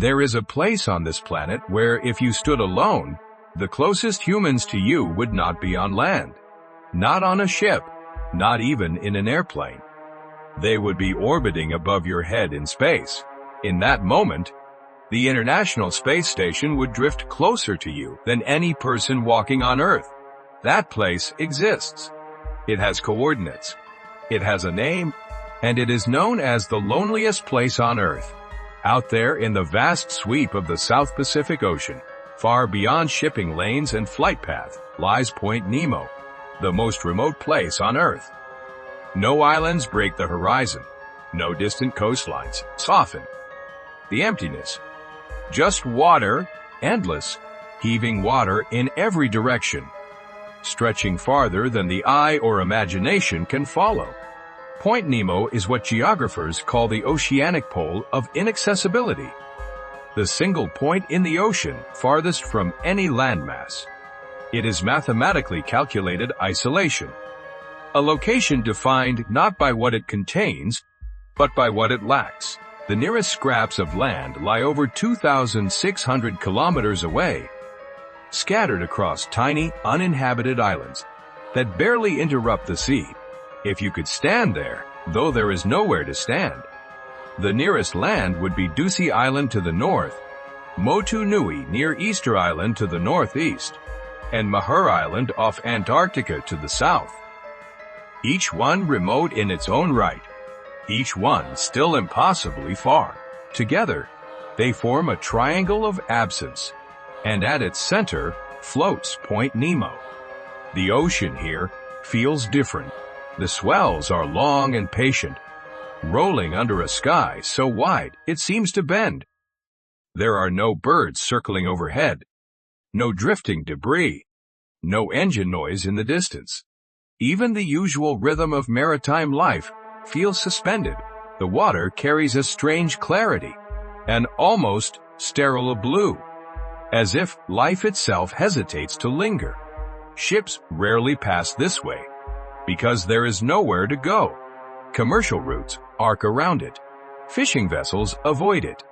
There is a place on this planet where if you stood alone, the closest humans to you would not be on land, not on a ship, not even in an airplane. They would be orbiting above your head in space. In that moment, the International Space Station would drift closer to you than any person walking on Earth. That place exists. It has coordinates. It has a name, and it is known as the loneliest place on Earth. Out there in the vast sweep of the South Pacific Ocean, far beyond shipping lanes and flight path, lies Point Nemo, the most remote place on Earth. No islands break the horizon. No distant coastlines soften the emptiness. Just water, endless, heaving water in every direction, stretching farther than the eye or imagination can follow. Point Nemo is what geographers call the oceanic pole of inaccessibility, the single point in the ocean farthest from any landmass. It is mathematically calculated isolation, a location defined not by what it contains, but by what it lacks. The nearest scraps of land lie over 2,600 kilometers away, scattered across tiny, uninhabited islands that barely interrupt the sea. If you could stand there, though there is nowhere to stand. The nearest land would be Ducie Island to the north, Motu Nui near Easter Island to the northeast, and Mahur Island off Antarctica to the south. Each one remote in its own right, each one still impossibly far. Together, they form a triangle of absence, and at its center floats Point Nemo. The ocean here feels different. The swells are long and patient, rolling under a sky so wide it seems to bend. There are no birds circling overhead, no drifting debris, no engine noise in the distance. Even the usual rhythm of maritime life feels suspended. The water carries a strange clarity, an almost sterile blue, as if life itself hesitates to linger. Ships rarely pass this way, because there is nowhere to go. Commercial routes arc around it. Fishing vessels avoid it.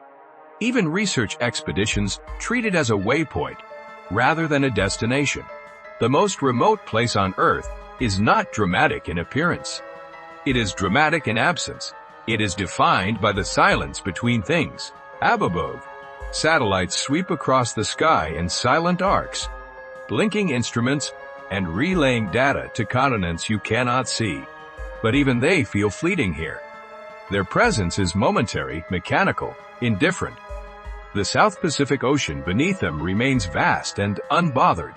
Even research expeditions treat it as a waypoint, rather than a destination. The most remote place on Earth is not dramatic in appearance. It is dramatic in absence. It is defined by the silence between things. Above, satellites sweep across the sky in silent arcs, blinking instruments and relaying data to continents you cannot see. But even they feel fleeting here. Their presence is momentary, mechanical, indifferent. The South Pacific Ocean beneath them remains vast and unbothered,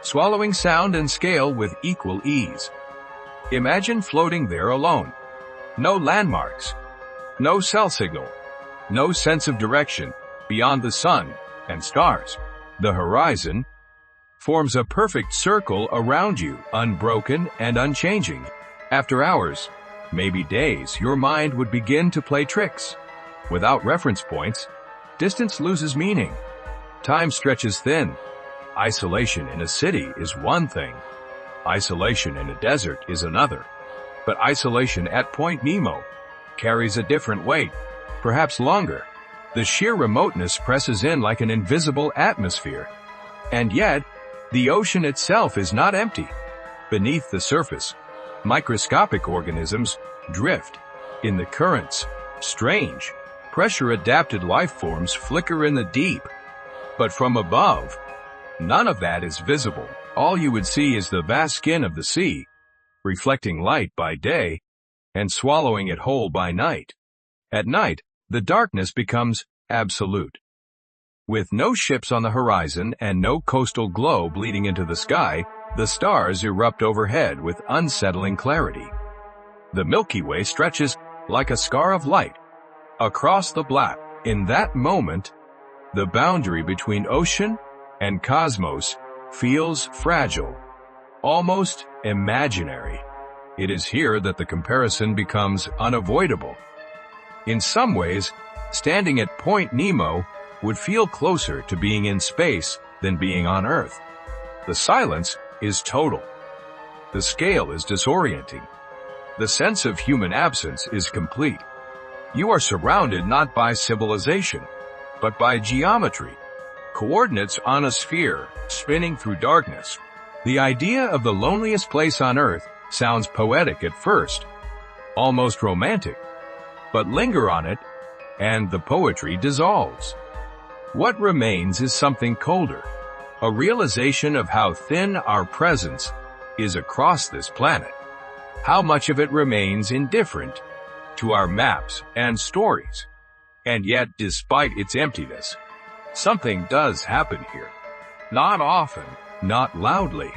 swallowing sound and scale with equal ease. Imagine floating there alone. No landmarks, no cell signal, no sense of direction beyond the sun and stars. The horizon forms a perfect circle around you, unbroken and unchanging. After hours, maybe days, your mind would begin to play tricks. Without reference points, distance loses meaning. Time stretches thin. Isolation in a city is one thing. Isolation in a desert is another. But isolation at Point Nemo carries a different weight, perhaps longer. The sheer remoteness presses in like an invisible atmosphere. And yet, the ocean itself is not empty. Beneath the surface, microscopic organisms drift in the currents. Strange, pressure-adapted life forms flicker in the deep. But from above, none of that is visible. All you would see is the vast skin of the sea, reflecting light by day and swallowing it whole by night. At night, the darkness becomes absolute. With no ships on the horizon and no coastal globe leading into the sky, the stars erupt overhead with unsettling clarity. The Milky Way stretches like a scar of light across the black. In that moment, the boundary between ocean and cosmos feels fragile, almost imaginary. It is here that the comparison becomes unavoidable. In some ways, standing at Point Nemo would feel closer to being in space than being on Earth. The silence is total. The scale is disorienting. The sense of human absence is complete. You are surrounded not by civilization, but by geometry. Coordinates on a sphere, spinning through darkness. The idea of the loneliest place on Earth sounds poetic at first, almost romantic, but linger on it, and the poetry dissolves. What remains is something colder, a realization of how thin our presence is across this planet, how much of it remains indifferent to our maps and stories. And yet, despite its emptiness, something does happen here. Not often, not loudly,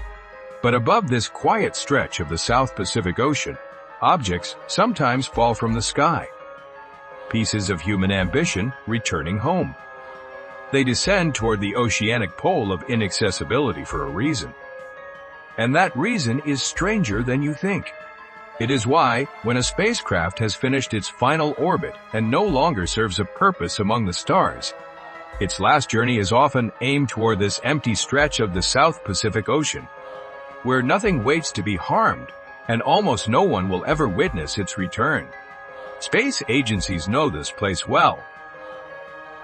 but above this quiet stretch of the South Pacific Ocean, objects sometimes fall from the sky. Pieces of human ambition returning home. They descend toward the oceanic pole of inaccessibility for a reason. And that reason is stranger than you think. It is why, when a spacecraft has finished its final orbit and no longer serves a purpose among the stars, its last journey is often aimed toward this empty stretch of the South Pacific Ocean, where nothing waits to be harmed, and almost no one will ever witness its return. Space agencies know this place well.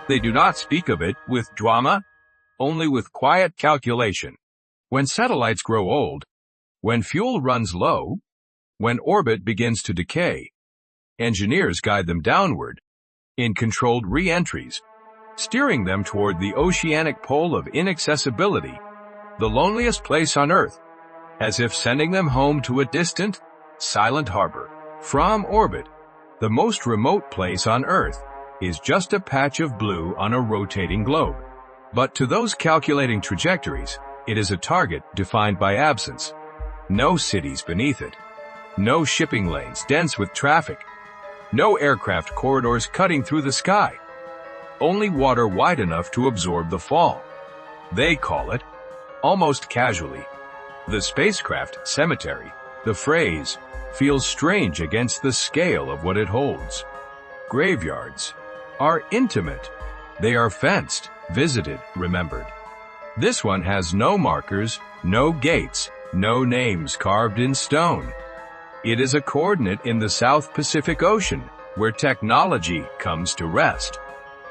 They do not speak of it with drama, only with quiet calculation. When satellites grow old, when fuel runs low, when orbit begins to decay, engineers guide them downward, in controlled re-entries, steering them toward the oceanic pole of inaccessibility, the loneliest place on Earth, as if sending them home to a distant, silent harbor. From orbit, the most remote place on Earth is just a patch of blue on a rotating globe. But to those calculating trajectories, it is a target defined by absence. No cities beneath it. No shipping lanes dense with traffic. No aircraft corridors cutting through the sky. Only water wide enough to absorb the fall. They call it, almost casually, the spacecraft cemetery. The phrase feels strange against the scale of what it holds. Graveyards are intimate. They are fenced, visited, remembered. This one has no markers, no gates, no names carved in stone. It is a coordinate in the South Pacific Ocean, where technology comes to rest.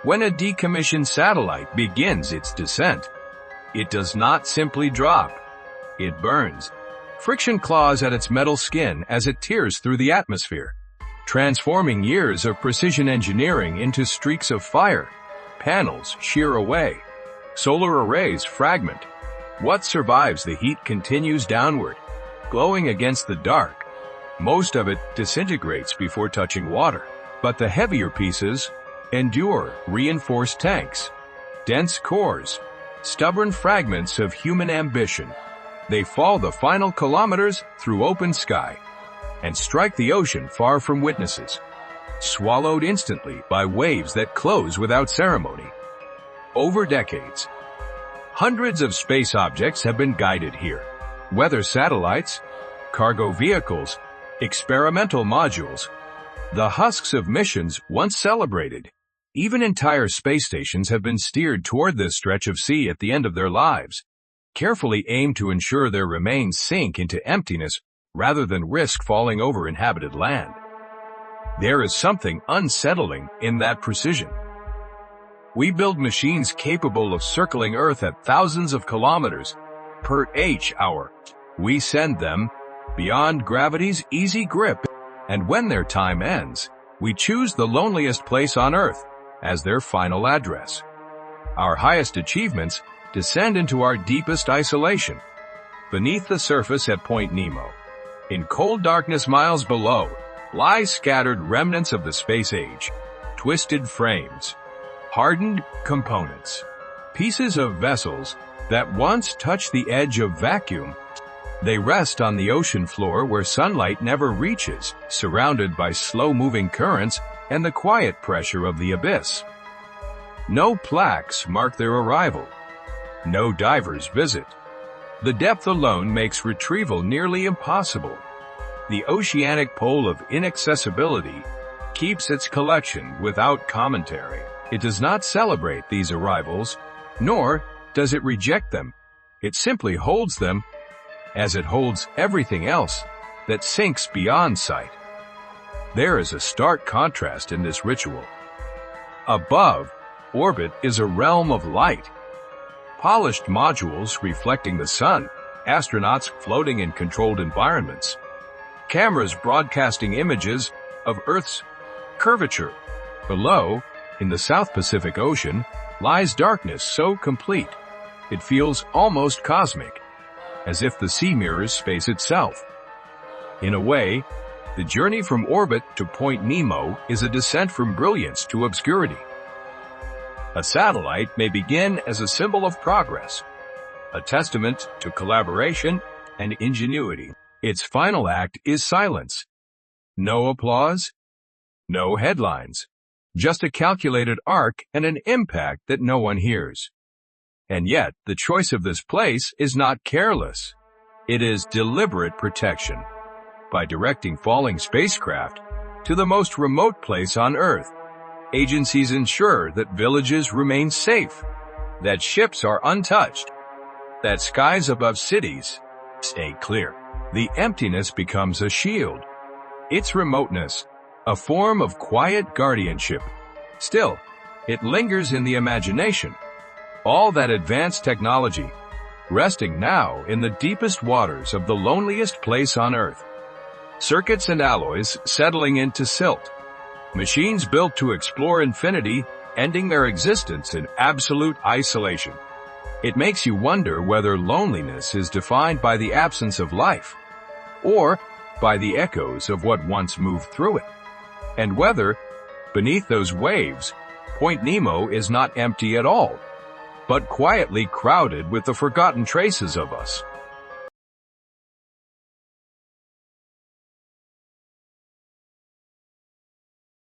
When a decommissioned satellite begins its descent, it does not simply drop. It burns. Friction claws at its metal skin as it tears through the atmosphere, transforming years of precision engineering into streaks of fire. Panels shear away. Solar arrays fragment. What survives the heat continues downward, glowing against the dark. Most of it disintegrates before touching water, but the heavier pieces endure. Reinforced tanks, dense cores, stubborn fragments of human ambition. They fall the final kilometers through open sky and strike the ocean far from witnesses, swallowed instantly by waves that close without ceremony. Over decades, hundreds of space objects have been guided here. Weather satellites, cargo vehicles, experimental modules, the husks of missions once celebrated. Even entire space stations have been steered toward this stretch of sea at the end of their lives, carefully aimed to ensure their remains sink into emptiness rather than risk falling over inhabited land. There is something unsettling in that precision. We build machines capable of circling Earth at thousands of kilometers per hour. We send them beyond gravity's easy grip, and when their time ends, we choose the loneliest place on Earth as their final address. Our highest achievements descend into our deepest isolation, beneath the surface at Point Nemo. In cold darkness miles below lie scattered remnants of the space age, twisted frames, hardened components, pieces of vessels that once touched the edge of vacuum. They rest on the ocean floor where sunlight never reaches, surrounded by slow-moving currents and the quiet pressure of the abyss. No plaques mark their arrival. No divers visit. The depth alone makes retrieval nearly impossible. The oceanic pole of inaccessibility keeps its collection without commentary. It does not celebrate these arrivals, nor does it reject them. It simply holds them as it holds everything else that sinks beyond sight. There is a stark contrast in this ritual. Above, orbit is a realm of light. Polished modules reflecting the sun, astronauts floating in controlled environments, cameras broadcasting images of Earth's curvature. Below, in the South Pacific Ocean, lies darkness so complete it feels almost cosmic, as if the sea mirrors space itself. In a way, the journey from orbit to Point Nemo is a descent from brilliance to obscurity. A satellite may begin as a symbol of progress, a testament to collaboration and ingenuity. Its final act is silence. No applause, no headlines, just a calculated arc and an impact that no one hears. And yet, the choice of this place is not careless. It is deliberate protection. By directing falling spacecraft to the most remote place on Earth, agencies ensure that villages remain safe, that ships are untouched, that skies above cities stay clear. The emptiness becomes a shield. Its remoteness, a form of quiet guardianship. Still, it lingers in the imagination. All that advanced technology, resting now in the deepest waters of the loneliest place on Earth. Circuits and alloys settling into silt. Machines built to explore infinity, ending their existence in absolute isolation. It makes you wonder whether loneliness is defined by the absence of life, or by the echoes of what once moved through it. And whether, beneath those waves, Point Nemo is not empty at all, but quietly crowded with the forgotten traces of us.